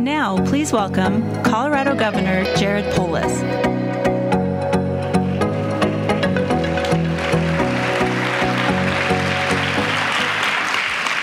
now, please welcome Colorado Governor Jared Polis.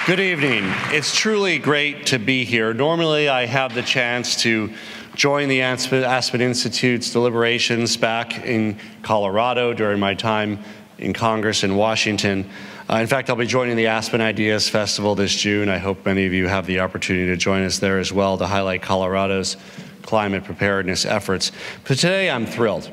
Good evening. It's truly great to be here. Normally, I have the chance to join the Aspen Institute's deliberations back in Colorado during my time in Congress in Washington. In fact, I'll be joining the Aspen Ideas Festival this June. I hope many of you have the opportunity to join us there as well to highlight Colorado's climate preparedness efforts. But today I'm thrilled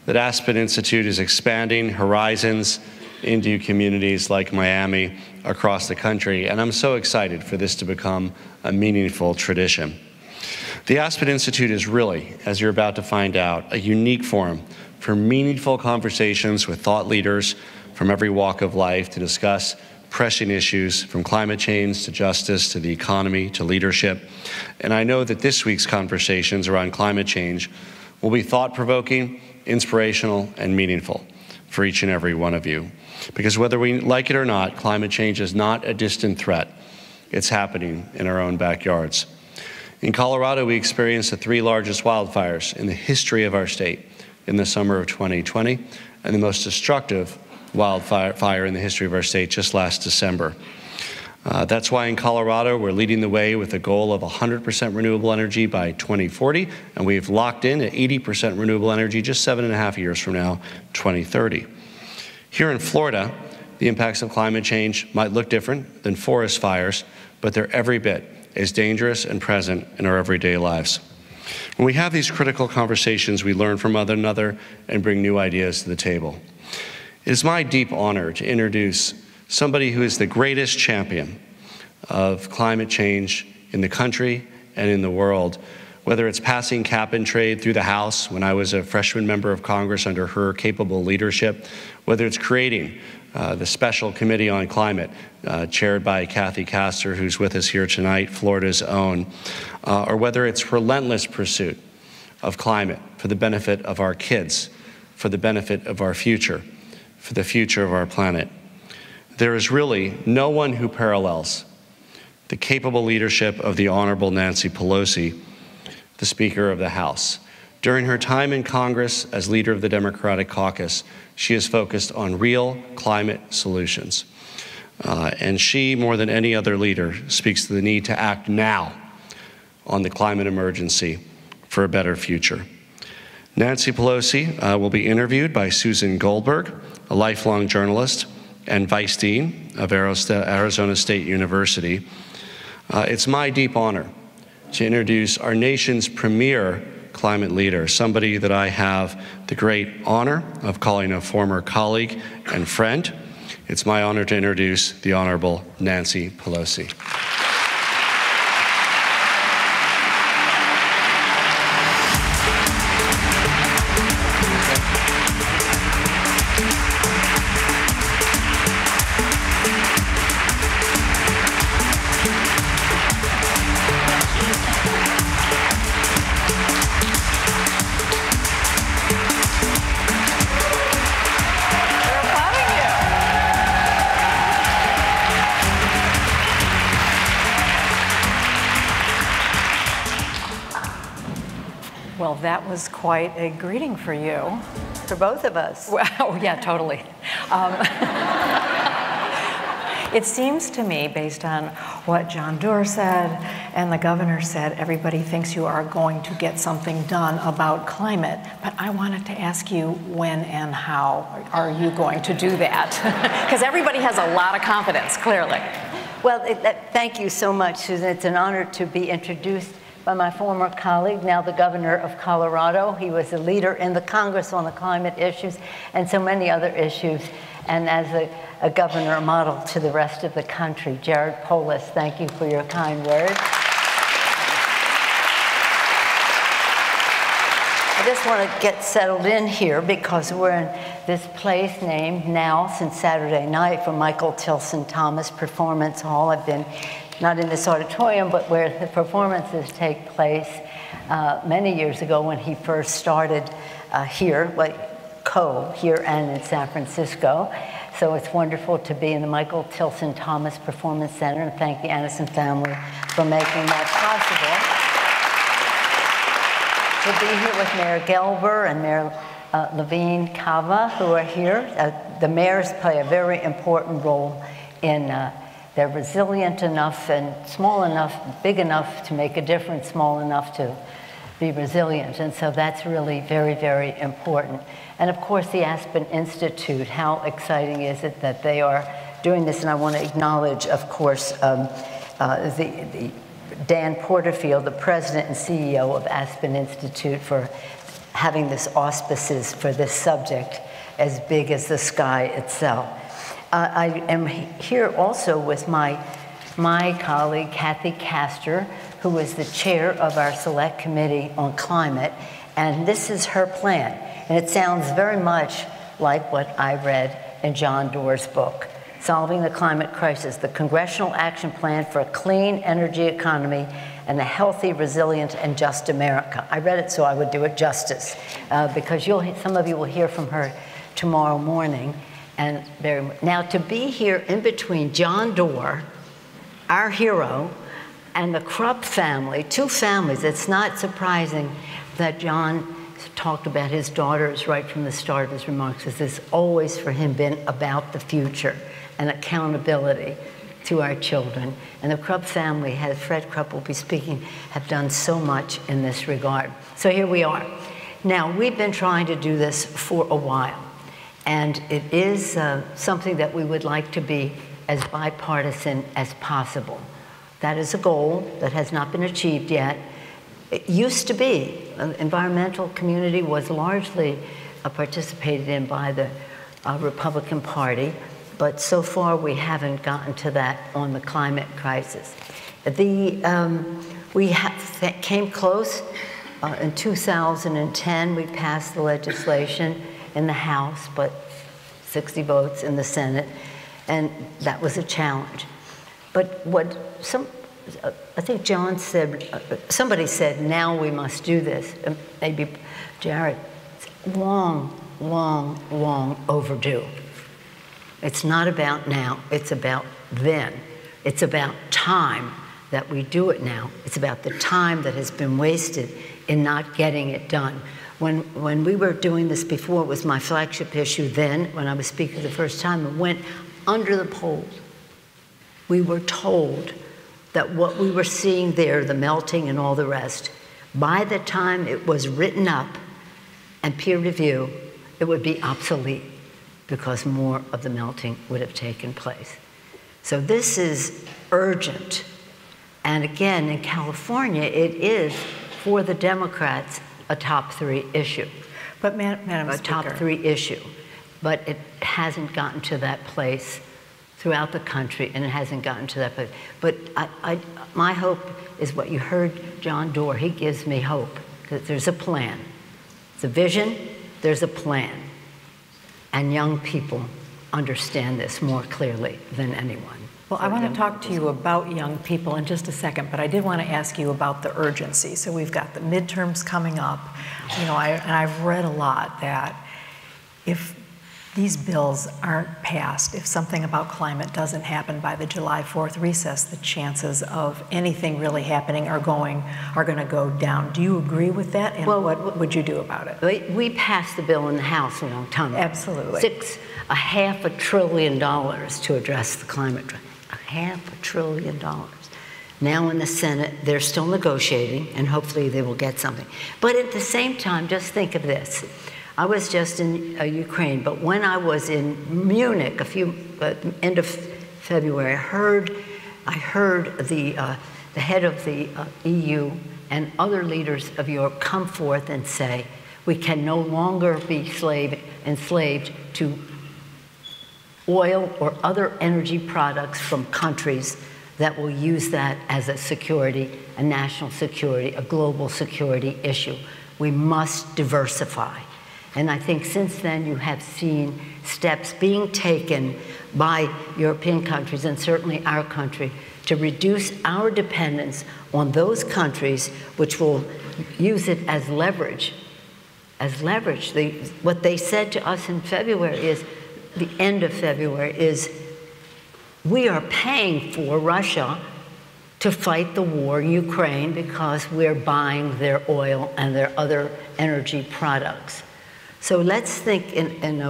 that Aspen Institute is expanding horizons into communities like Miami across the country, and I'm so excited for this to become a meaningful tradition. The Aspen Institute is really, as you're about to find out, a unique forum for meaningful conversations with thought leaders from every walk of life to discuss pressing issues from climate change to justice to the economy to leadership. And I know that this week's conversations around climate change will be thought-provoking, inspirational, and meaningful for each and every one of you. Because whether we like it or not, climate change is not a distant threat. It's happening in our own backyards. In Colorado, we experienced the 3 largest wildfires in the history of our state in the summer of 2020, and the most destructive wildfire in the history of our state just last December. That's why in Colorado, we're leading the way with a goal of 100% renewable energy by 2040, and we've locked in at 80% renewable energy just 7.5 years from now, 2030. Here in Florida, the impacts of climate change might look different than forest fires, but they're every bit as dangerous and present in our everyday lives. When we have these critical conversations, we learn from one another and bring new ideas to the table. It is my deep honor to introduce somebody who is the greatest champion of climate change in the country and in the world, whether it's passing cap and trade through the House when I was a freshman member of Congress under her capable leadership, whether it's creating the Special Committee on Climate, chaired by Kathy Castor, who's with us here tonight, Florida's own, or whether it's relentless pursuit of climate for the benefit of our kids, for the benefit of our future, for the future of our planet. There is really no one who parallels the capable leadership of the Honorable Nancy Pelosi, the Speaker of the House. During her time in Congress as leader of the Democratic caucus, she is focused on real climate solutions. And she, more than any other leader, speaks to the need to act now on the climate emergency for a better future. Nancy Pelosi will be interviewed by Susan Goldberg, a lifelong journalist and Vice Dean of Arizona State University. It's my deep honor to introduce our nation's premier climate leader, somebody that I have the great honor of calling a former colleague and friend. It's my honor to introduce the Honorable Nancy Pelosi. Well, that was quite a greeting for you. For both of us. Wow, yeah, totally. It seems to me, based on what John Doerr said and the governor said, everybody thinks you are going to get something done about climate. But I wanted to ask you when and how are you going to do that? Because everybody has a lot of confidence, clearly. Well, thank you so much, Susan. It's an honor to be introduced by my former colleague, now the governor of Colorado. He was a leader in the Congress on the climate issues and so many other issues, and as a governor, a model to the rest of the country. Jared Polis, thank you for your kind words. I just want to get settled in here because we're in this place named now since Saturday night for Michael Tilson Thomas Performance Hall. I've been not in this auditorium, but where the performances take place many years ago when he first started here, here and in San Francisco. So it's wonderful to be in the Michael Tilson Thomas Performance Center, and thank the Anderson family for making that possible. to be here with Mayor Goldberg and Mayor Levine Cava, who are here. The mayors play a very important role in they're resilient enough and small enough, big enough to make a difference, small enough to be resilient. And so that's really very, very important. And of course, the Aspen Institute, how exciting is it that they are doing this? And I want to acknowledge, of course, the Dan Porterfield, the president and CEO of Aspen Institute, for having this auspices for this subject as big as the sky itself. I am here also with my colleague, Kathy Castor, who is the chair of our Select Committee on Climate, and this is her plan. And it sounds very much like what I read in John Doerr's book, Solving the Climate Crisis, the Congressional Action Plan for a Clean Energy Economy and a Healthy, Resilient, and Just America. I read it so I would do it justice, because some of you will hear from her tomorrow morning. And now to be here in between John Doerr, our hero, and the Krupp family, two families, it's not surprising that John talked about his daughters right from the start of his remarks, because it's always for him been about the future and accountability to our children. And the Krupp family, has Fred Krupp will be speaking, have done so much in this regard. So here we are. Now, we've been trying to do this for a while, and it is something that we would like to be as bipartisan as possible. That is a goal that has not been achieved yet. It used to be, the environmental community was largely participated in by the Republican Party, but so far we haven't gotten to that on the climate crisis. We came close in 2010. We passed the legislation in the House, but 60 votes in the Senate, and that was a challenge. But what I think John said, somebody said, now we must do this. Maybe Jared, it's long, long, long overdue. It's not about now, it's about then. It's about time that we do it now. It's about the time that has been wasted in not getting it done. When we were doing this before, it was my flagship issue then, when I was speaking the first time, it went under the polls. We were told that what we were seeing there, the melting and all the rest, by the time it was written up and peer review, it would be obsolete because more of the melting would have taken place. So this is urgent. And again, in California, it is, for the Democrats, a top 3 issue. But Madam Speaker, a top 3 issue. But it hasn't gotten to that place throughout the country, and it hasn't gotten to that place. But my hope is what you heard John Doerr, he gives me hope, that there's a plan. It's a vision, there's a plan. And young people understand this more clearly than anyone. Well, I want to talk to you about young people in just a second, but I did want to ask you about the urgency. So we've got the midterms coming up, and I've read a lot that if these bills aren't passed, if something about climate doesn't happen by the July 4th recess, the chances of anything really happening are going to go down. Do you agree with that? And well, what would you do about it? We passed the bill in the House a long time ago. Absolutely. $500 billion to address the climate crisis. $500 billion. Now in the Senate, they're still negotiating, and hopefully they will get something. But at the same time, just think of this. I was just in Ukraine, but when I was in Munich, end of February, I heard the head of the EU and other leaders of Europe come forth and say, we can no longer be enslaved to oil or other energy products from countries that will use that as a security, a national security, a global security issue. We must diversify. And I think since then you have seen steps being taken by European countries, and certainly our country, to reduce our dependence on those countries which will use it as leverage. What they said to us in February is, the end of February, is we are paying for Russia to fight the war in Ukraine because we're buying their oil and their other energy products. So let's think in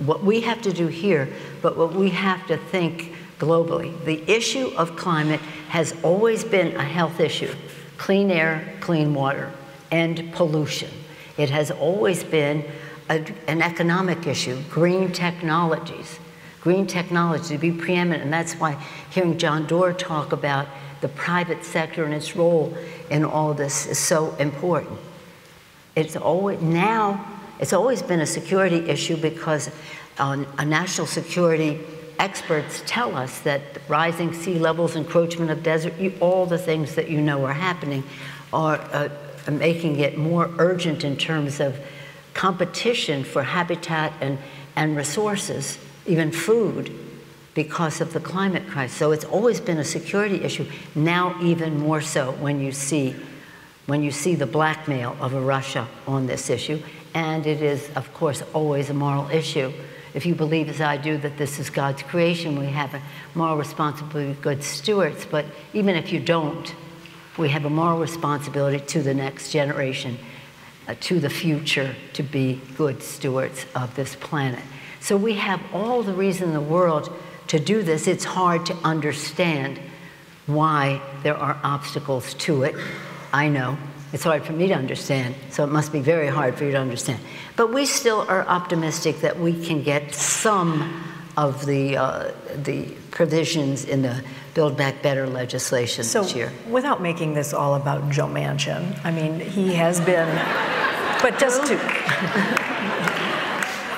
what we have to do here, but what we have to think globally. The issue of climate has always been a health issue. Clean air, clean water, and pollution. It has always been an economic issue. Green technologies. Green technology to be preeminent, and that's why hearing John Doerr talk about the private sector and its role in all this is so important. It's always been a security issue because national security experts tell us that rising sea levels, encroachment of desert, all the things that you know are happening are making it more urgent in terms of competition for habitat and resources, even food, because of the climate crisis. So it's always been a security issue, now even more so when you see the blackmail of Russia on this issue. And it is, of course, always a moral issue. If you believe, as I do, that this is God's creation, we have a moral responsibility to be good stewards. But even if you don't, we have a moral responsibility to the next generation, to the future, to be good stewards of this planet. So we have all the reason in the world to do this. It's hard to understand why there are obstacles to it. I know. It's hard for me to understand, so it must be very hard for you to understand. But we still are optimistic that we can get some of the provisions in the Build Back Better legislation this year. So, without making this all about Joe Manchin, I mean, he has been, but just to,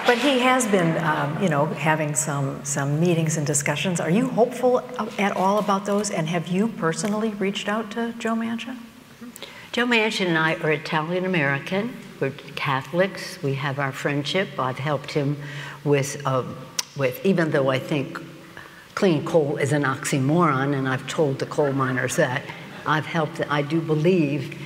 but he has been, you know, having some meetings and discussions. Are you hopeful at all about those? And have you personally reached out to Joe Manchin? Joe Manchin and I are Italian-American. We're Catholics. We have our friendship. I've helped him with even though I think clean coal is an oxymoron, and I've told the coal miners that, I do believe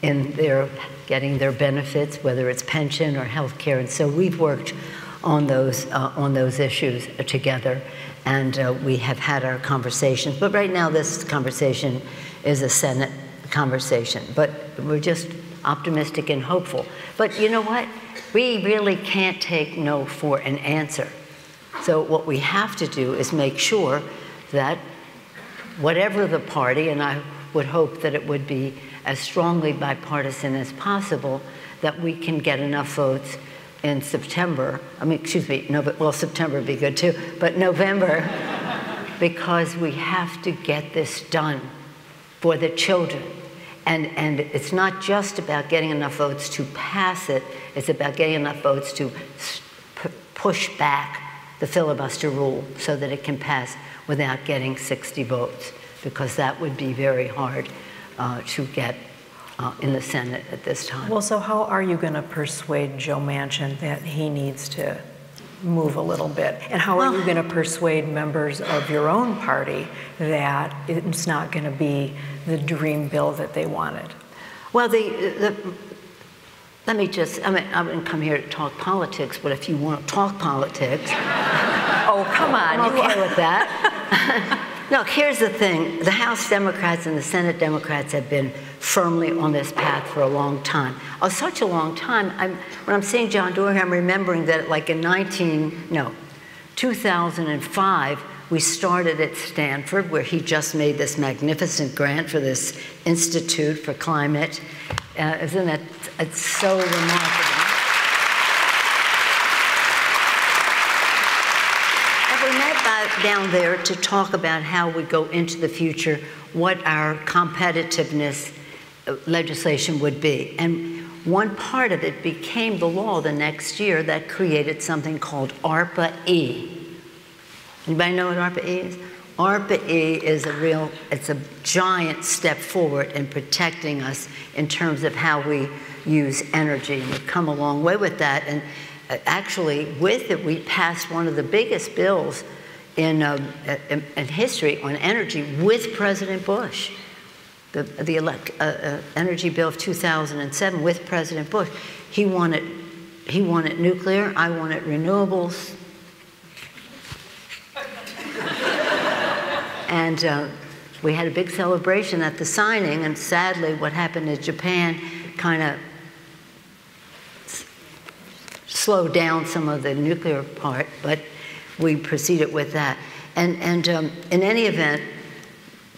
in their getting their benefits, whether it's pension or health care. And so we've worked on those issues together, and we have had our conversations. But right now, this conversation is a Senate conversation. But we're just optimistic and hopeful. But you know what? We really can't take no for an answer. So what we have to do is make sure that whatever the party, and I would hope that it would be as strongly bipartisan as possible, that we can get enough votes in September. I mean, excuse me, well, September would be good too, but November, because we have to get this done for the children. And it's not just about getting enough votes to pass it, it's about getting enough votes to push back the filibuster rule so that it can pass without getting 60 votes, because that would be very hard to get in the Senate at this time. Well, so how are you going to persuade Joe Manchin that he needs to move a little bit? And how are you going to persuade members of your own party that it's not going to be the dream bill that they wanted? Well, let me just, I mean, I didn't come here to talk politics, but if you want to talk politics. Oh, come on. I'm okay with that. Look, here's the thing. The House Democrats and the Senate Democrats have been firmly on this path for a long time. Such a long time. When I'm seeing John Doerr, I'm remembering that like in 2005, we started at Stanford, where he just made this magnificent grant for this Institute for Climate. Isn't it? It's so remarkable. But we met down there to talk about how we go into the future, what our competitiveness legislation would be. And one part of it became the law the next year that created something called ARPA-E. Anybody know what ARPA-E is? ARPA-E is it's a giant step forward in protecting us in terms of how we use energy. And we've come a long way with that. And actually, with it, we passed one of the biggest bills in history on energy with President Bush. The energy bill of 2007 with President Bush. He wanted nuclear, I wanted renewables. And We had a big celebration at the signing, and sadly what happened in Japan kind of slowed down some of the nuclear part, but we proceeded with that. And in any event,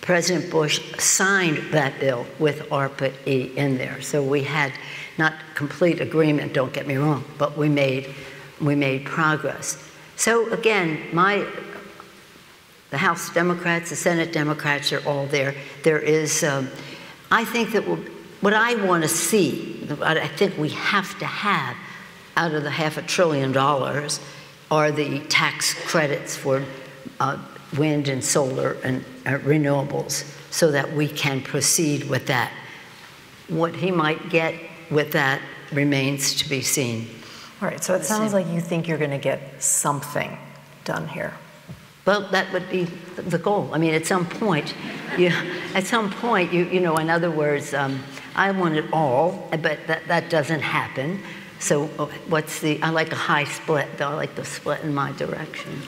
President Bush signed that bill with ARPA-E in there. So we had not complete agreement, don't get me wrong, but we made progress. So again, the House Democrats, the Senate Democrats are all there. There is, I think that what I want to see, what I think we have to have out of the $500 billion are the tax credits for wind and solar and renewables, so that we can proceed with that. What he might get with that remains to be seen. All right, so it sounds like you think you're going to get something done here. Well, that would be the goal. I mean, at some point, in other words, I want it all, but that doesn't happen. So I like a high split, though. I like the split in my direction.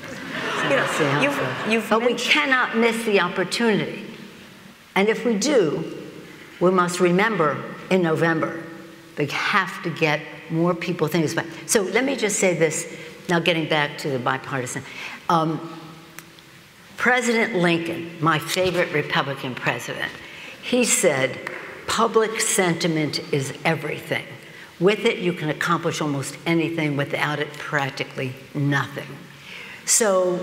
So but we cannot miss the opportunity. And if we do, we must remember in November, we have to get more people thinking about it. So let me just say this, now getting back to the bipartisan. President Lincoln, my favorite Republican president, he said, public sentiment is everything. With it, you can accomplish almost anything. Without it, practically nothing. So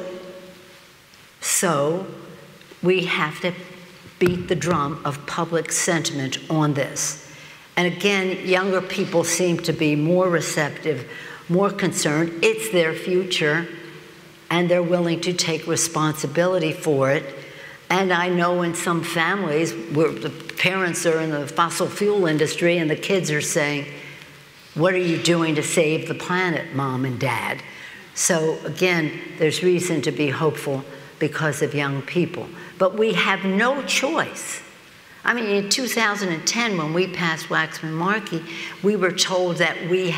we have to beat the drum of public sentiment on this. And again, younger people seem to be more receptive, more concerned. It's their future, and they're willing to take responsibility for it. And I know in some families where the parents are in the fossil fuel industry and the kids are saying, what are you doing to save the planet, Mom and Dad? So again, there's reason to be hopeful because of young people. But we have no choice. I mean, in 2010, when we passed Waxman-Markey, we were told that we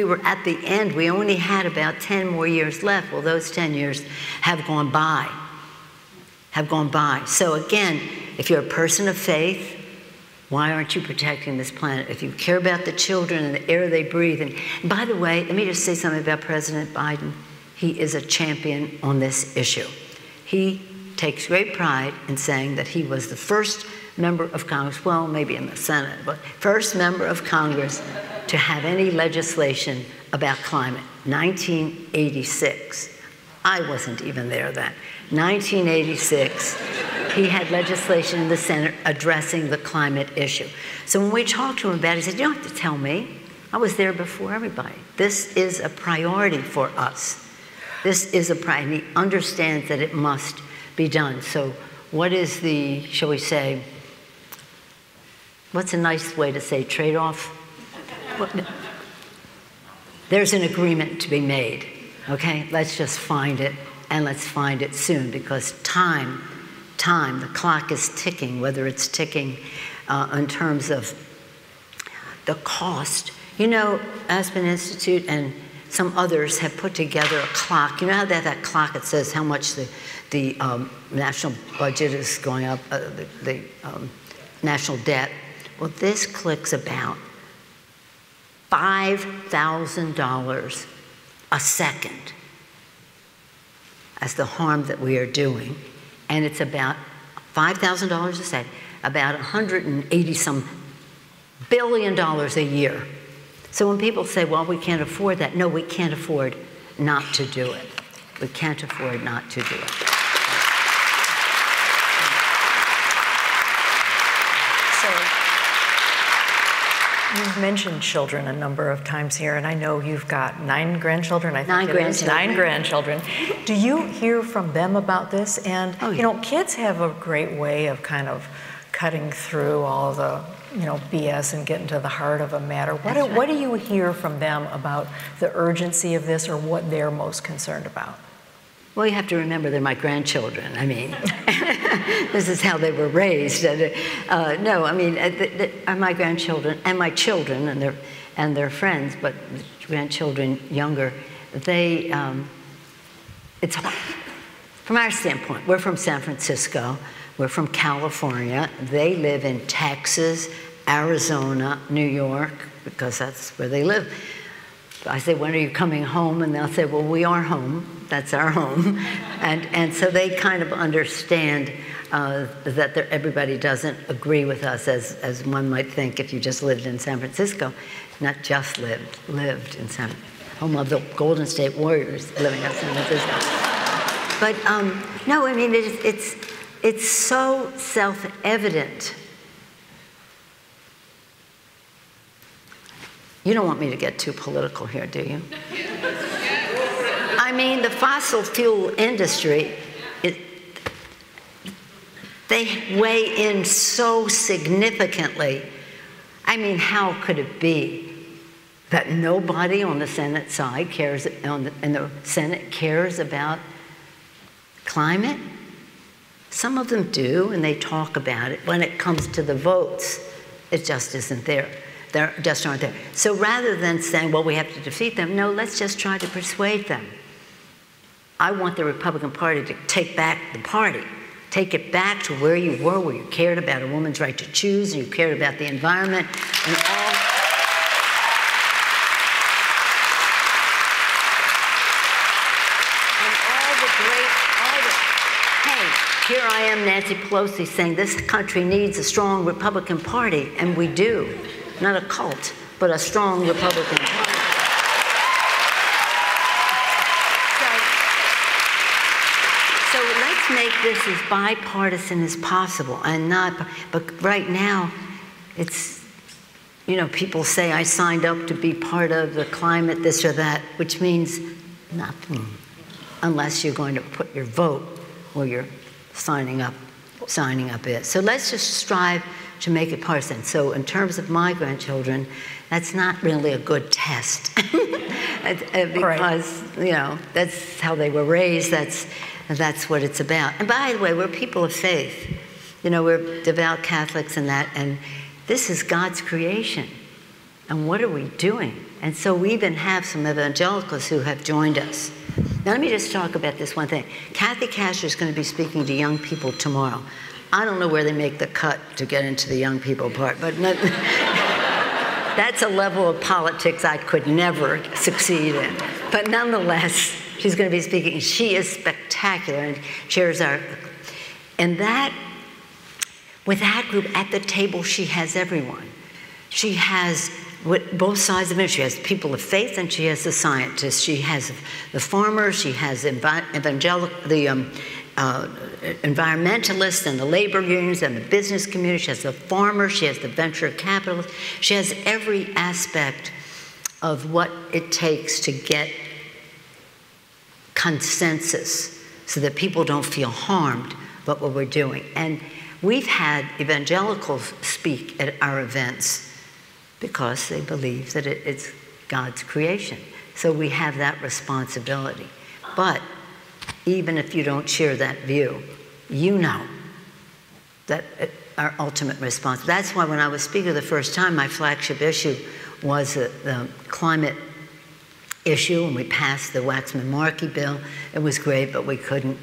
were at the end. We only had about 10 more years left. Well, those 10 years have gone by. So again, if you're a person of faith, why aren't you protecting this planet? If you care about the children and the air they breathe. And by the way, let me just say something about President Biden. He is a champion on this issue. He takes great pride in saying that he was the first member of Congress, well, maybe in the Senate, but first member of Congress to have any legislation about climate. 1986. I wasn't even there then. 1986, he had legislation in the Senate addressing the climate issue. So when we talked to him about it, he said, you don't have to tell me. I was there before everybody. This is a priority for us. This is a priority. And he understands that it must be done. So what is the, shall we say, what's a nice way to say trade-off? There's an agreement to be made, okay? Let's just find it, and let's find it soon, because time, the clock is ticking, whether it's ticking in terms of the cost. You know, Aspen Institute and some others have put together a clock. You know how that clock, it says how much the national budget is going up, the national debt. Well, this clicks about $5,000 a second as the harm that we are doing. And it's about $5,000 a second, about $180-some billion a year. So when people say, well, we can't afford that, no, we can't afford not to do it. We can't afford not to do it. You've mentioned children a number of times here, and I know you've got 9 grandchildren, I think 9 grandchildren. 9 grandchildren. Do you hear from them about this? And, you know, kids have a great way of kind of cutting through all the, you know, BS and getting to the heart of a matter. What do you hear from them about the urgency of this, or what they're most concerned about? Well, you have to remember they're my grandchildren. I mean, this is how they were raised. No, I mean, my grandchildren and my children and their friends, but grandchildren younger, it's hard. from our standpoint, we're from San Francisco, we're from California, they live in Texas, Arizona, New York, because that's where they live. I say, when are you coming home? And they'll say, well, we are home. That's our home. And so they kind of understand that everybody doesn't agree with us, as one might think if you just lived in San Francisco. Not just lived in home of the Golden State Warriors living in San Francisco. But no, I mean, it's so self-evident. You don't want me to get too political here, do you? I mean, the fossil fuel industry, they weigh in so significantly. I mean, how could it be that nobody on the Senate side cares, and the Senate cares about climate? Some of them do, and they talk about it. When it comes to the votes, it just isn't there. They just aren't there. So rather than saying, well, we have to defeat them, no, let's just try to persuade them. I want the Republican Party to take back the party. Take it back to where you were, where you cared about a woman's right to choose, and you cared about the environment, and all. Hey, here I am, Nancy Pelosi, saying this country needs a strong Republican Party, and we do. Not a cult, but a strong Republican Party. So let's make this as bipartisan as possible, and not, but right now, it's, you know, people say I signed up to be part of the climate this or that, which means nothing, unless you're going to put your vote where you're signing up it. So let's just strive to make it partisan. So in terms of my grandchildren, that's not really a good test because, you know, that's how they were raised, that's what it's about. And by the way, we're people of faith. You know, we're devout Catholics and that, and this is God's creation. And what are we doing? And so we even have some evangelicals who have joined us. Now let me just talk about this one thing. Kathy Casher is going to be speaking to young people tomorrow. I don't know where they make the cut to get into the young people part, but no, that's a level of politics I could never succeed in. But nonetheless, she's going to be speaking. She is spectacular and shares our, and that, with that group at the table, she has everyone. She has both sides of it. She has people of faith and she has the scientists. She has the farmers, she has environmentalists and the labor unions and the business community. She has the farmers, she has the venture capitalists. She has every aspect of what it takes to get consensus so that people don't feel harmed by what we're doing. And we've had evangelicals speak at our events because they believe that it's God's creation. So we have that responsibility. But even if you don't share that view, you know that our ultimate response. That's why when I was speaker the first time, my flagship issue was the climate issue, and we passed the Waxman-Markey bill. It was great, but we couldn't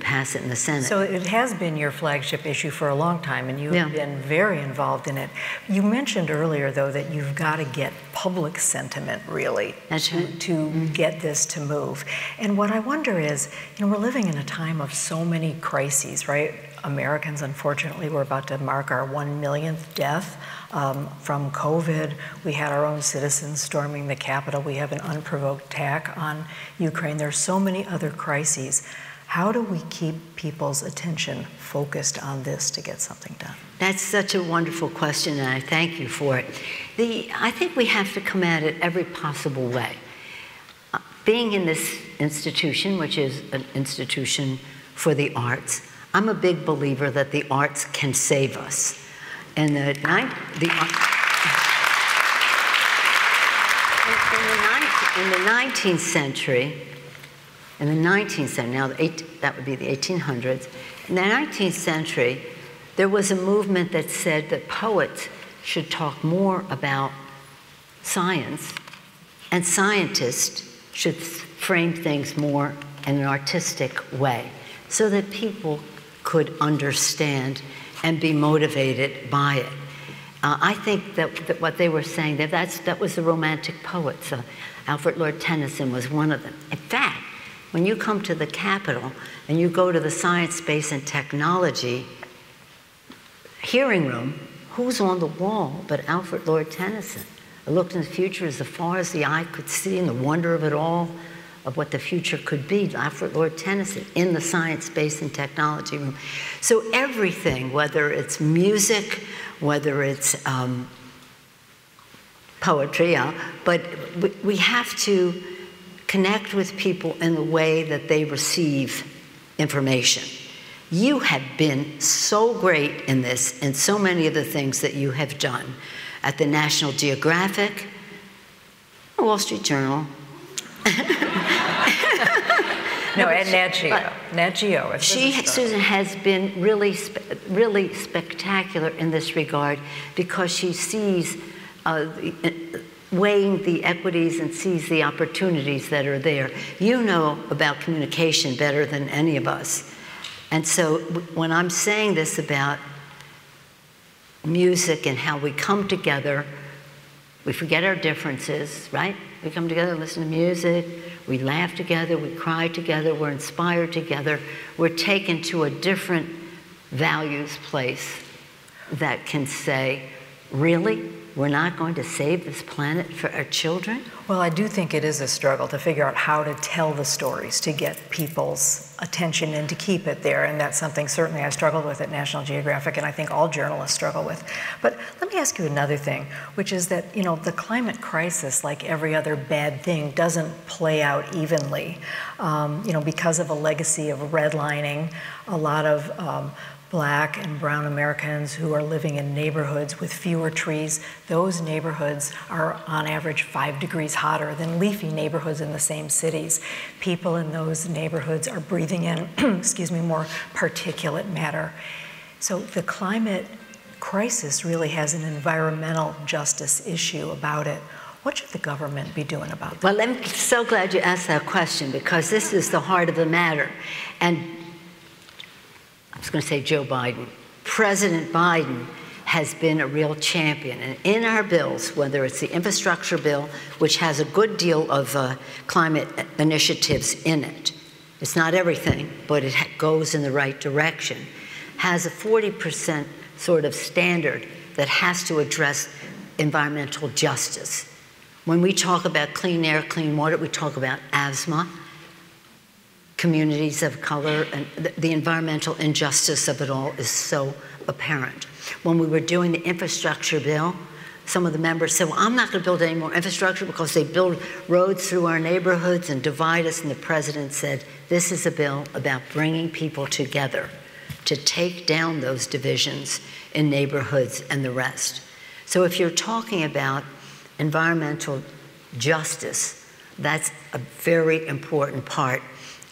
pass it in the Senate. So it has been your flagship issue for a long time, and you've been very involved in it. You mentioned earlier, though, that you've got to get public sentiment, really, to get this to move. And what I wonder is, you know, we're living in a time of so many crises, right? Americans, unfortunately, we're about to mark our 1 millionth death from COVID. We had our own citizens storming the Capitol. We have an unprovoked attack on Ukraine. There's so many other crises. How do we keep people's attention focused on this to get something done? That's such a wonderful question, and I thank you for it. I think we have to come at it every possible way. Being in this institution, which is an institution for the arts, I'm a big believer that the arts can save us. In the 19th century, now that would be the 1800s, in the 19th century, there was a movement that said that poets should talk more about science, and scientists should frame things more in an artistic way so that people could understand and be motivated by it. I think that what they were saying, that was the Romantic poets. Alfred Lord Tennyson was one of them. In fact, when you come to the Capitol and you go to the Science, Space, and Technology hearing room, who's on the wall but Alfred Lord Tennyson? I looked in the future as far as the eye could see, and the wonder of it all, of what the future could be. Alfred Lord Tennyson in the Science, Space, and Technology room. So everything, whether it's music, whether it's poetry, but we have to connect with people in the way that they receive information. You have been so great in this, and so many of the things that you have done at the National Geographic, the Wall Street Journal. No, and Nat Geo. Nat Geo. Susan has been really spectacular in this regard because she sees, weighing the equities and sees the opportunities that are there. You know about communication better than any of us. And so when I'm saying this about music and how we come together, we forget our differences, right? We come together, listen to music, we laugh together, we cry together, we're inspired together, we're taken to a different values place that can say, really? We're not going to save this planet for our children? Well, I do think it is a struggle to figure out how to tell the stories, to get people's attention and to keep it there. And that's something certainly I struggled with at National Geographic, and I think all journalists struggle with. But let me ask you another thing, which is that, you know, the climate crisis, like every other bad thing, doesn't play out evenly. You know, because of a legacy of redlining, a lot of Black and brown Americans who are living in neighborhoods with fewer trees, those neighborhoods are on average 5 degrees hotter than leafy neighborhoods in the same cities. People in those neighborhoods are breathing in, excuse me, more particulate matter. So the climate crisis really has an environmental justice issue about it. What should the government be doing about that? Well, I'm so glad you asked that question, because this is the heart of the matter. And I was going to say Joe Biden. President Biden has been a real champion. And in our bills, whether it's the infrastructure bill, which has a good deal of climate initiatives in it, it's not everything, but it goes in the right direction, has a 40% sort of standard that has to address environmental justice. When we talk about clean air, clean water, we talk about asthma, communities of color, and the environmental injustice of it all is so apparent. When we were doing the infrastructure bill, some of the members said, well, I'm not going to build any more infrastructure because they build roads through our neighborhoods and divide us. And the president said, this is a bill about bringing people together to take down those divisions in neighborhoods and the rest. So if you're talking about environmental justice, that's a very important part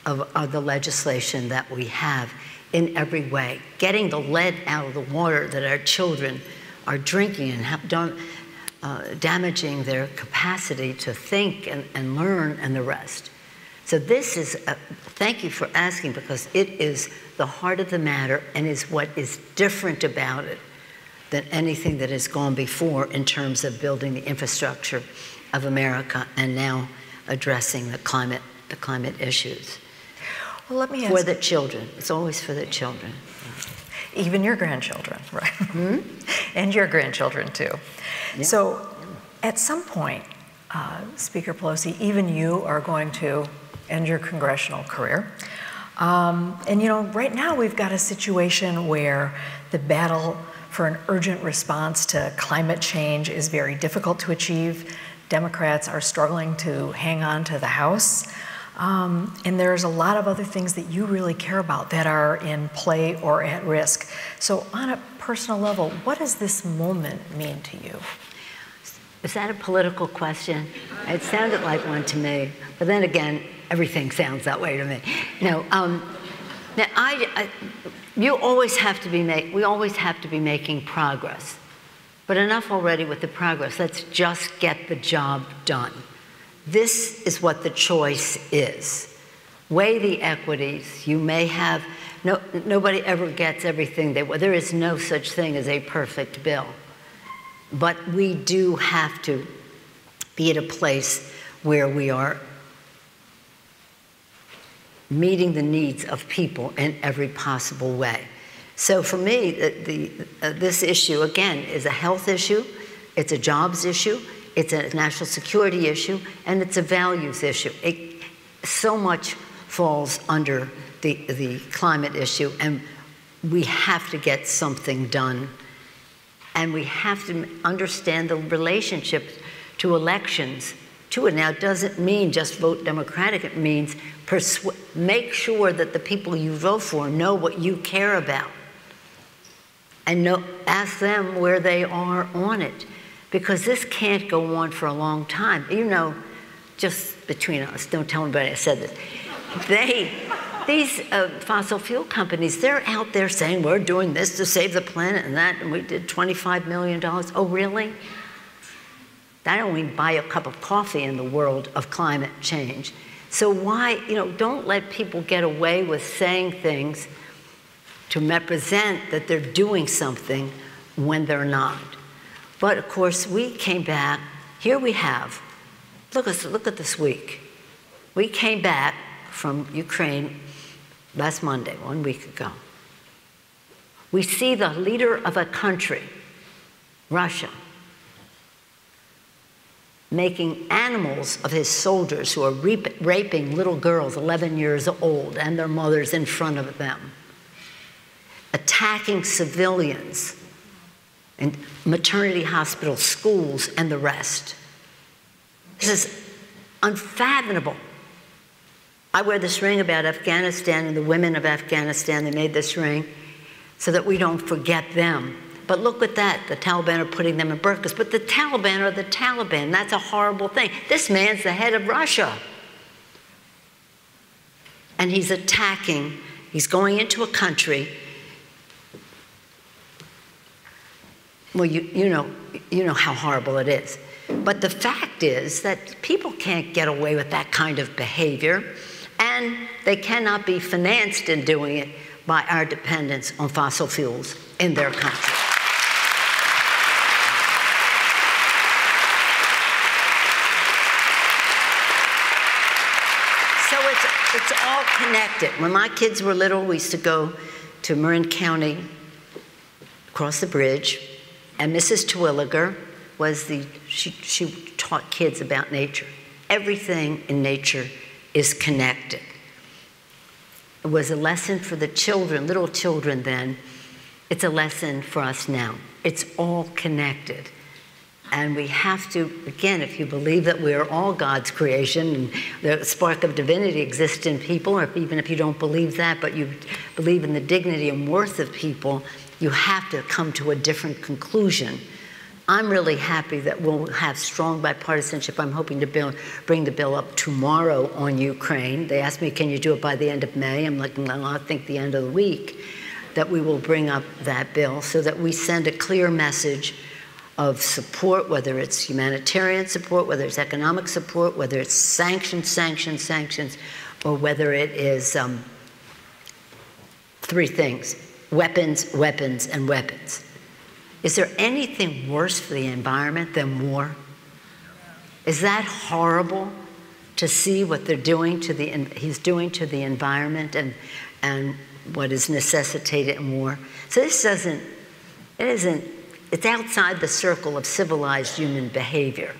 of the legislation that we have in every way. Getting the lead out of the water that our children are drinking and damaging their capacity to think and learn and the rest. So this is, thank you for asking, because it is the heart of the matter and is what is different about it than anything that has gone before in terms of building the infrastructure of America and now addressing the climate issues. Well, let me ask. For the children. It's always for the children. Even your grandchildren, right? Hmm? And your grandchildren, too. Yeah. So at some point, Speaker Pelosi, even you are going to end your congressional career. And, you know, right now we've got a situation where the battle for an urgent response to climate change is very difficult to achieve. Democrats are struggling to hang on to the House. And there's a lot of other things that you really care about that are in play or at risk. So on a personal level, what does this moment mean to you? Is that a political question? It sounded like one to me. But then again, everything sounds that way to me. No, now we always have to be making progress. But enough already with the progress. Let's just get the job done. This is what the choice is. weigh the equities. You may have, nobody ever gets everything they want. There is no such thing as a perfect bill. But we do have to be at a place where we are meeting the needs of people in every possible way. So for me, this issue, again, is a health issue, it's a jobs issue, it's a national security issue, and it's a values issue. So much falls under the climate issue, and we have to get something done. And we have to understand the relationship to elections to it. Now, it doesn't mean just vote Democratic. It means make sure that the people you vote for know what you care about. And ask them where they are on it. Because this can't go on for a long time. You know, just between us, don't tell anybody I said this. These fossil fuel companies, they're out there saying, we're doing this to save the planet and that, and we did $25 million. Oh, really? That don't even buy a cup of coffee in the world of climate change. So why, don't let people get away with saying things to represent that they're doing something when they're not. But of course, we came back, here we have, look at this week. We came back from Ukraine last Monday, 1 week ago. We see the leader of a country, Russia, making animals of his soldiers who are raping little girls 11 years old and their mothers in front of them, attacking civilians in maternity hospitals, schools, and the rest. This is unfathomable. I wear this ring about Afghanistan and the women of Afghanistan. They made this ring so that we don't forget them. But look at that. The Taliban are putting them in burqas. But the Taliban are the Taliban. That's a horrible thing. This man's the head of Russia. And he's attacking. He's going into a country. Well, you know how horrible it is. But the fact is that people can't get away with that kind of behavior. And they cannot be financed in doing it by our dependence on fossil fuels in their country. So it's all connected. When my kids were little, we used to go to Marin County, across the bridge, and Mrs. Terwilliger was she taught kids about nature. Everything in nature is connected. It was a lesson for the children, little children then. It's a lesson for us now. It's all connected. And we have to, again, if you believe that we are all God's creation and the spark of divinity exists in people, or even if you don't believe that, but you believe in the dignity and worth of people, you have to come to a different conclusion. I'm really happy that we'll have strong bipartisanship. I'm hoping to bring the bill up tomorrow on Ukraine. They asked me, can you do it by the end of May? I'm like, no, I think the end of the week, that we will bring up that bill so that we send a clear message of support, whether it's humanitarian support, whether it's economic support, whether it's sanctions, or whether it is three things: weapons, weapons, and weapons. Is there anything worse for the environment than war? Is that horrible to see what they're doing to he's doing to the environment and what is necessitated in war? So this it's outside the circle of civilized human behavior.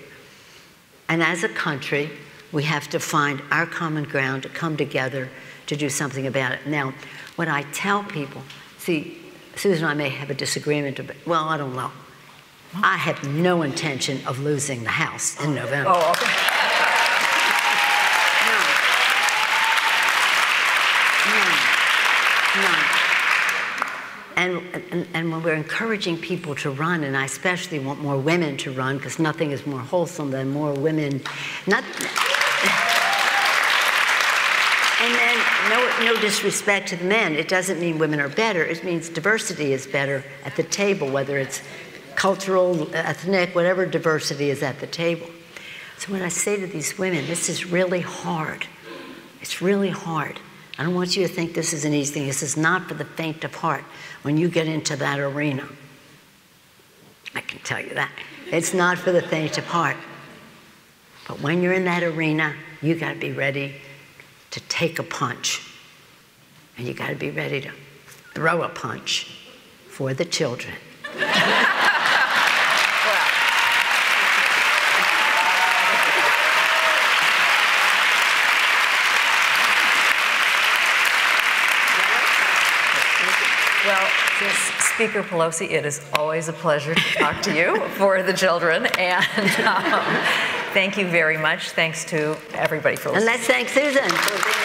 And as a country, we have to find our common ground to come together to do something about it. Now, what I tell people, see, Susan and I may have a disagreement, but, well, I don't know. I have no intention of losing the House in November. Oh, okay. None. And when we're encouraging people to run, and I especially want more women to run, because nothing is more wholesome than more women. And then, no disrespect to the men. It doesn't mean women are better. It means diversity is better at the table, whether it's cultural, ethnic, whatever diversity is at the table. So when I say to these women, this is really hard. It's really hard. I don't want you to think this is an easy thing. This is not for the faint of heart. When you get into that arena, I can tell you that. It's not for the faint of heart. But when you're in that arena, you got to be ready to take a punch. And you got to be ready to throw a punch for the children. Well, Speaker Pelosi, it is always a pleasure to talk to you for the children, and thank you very much. Thanks to everybody for listening. And let's thank Susan for being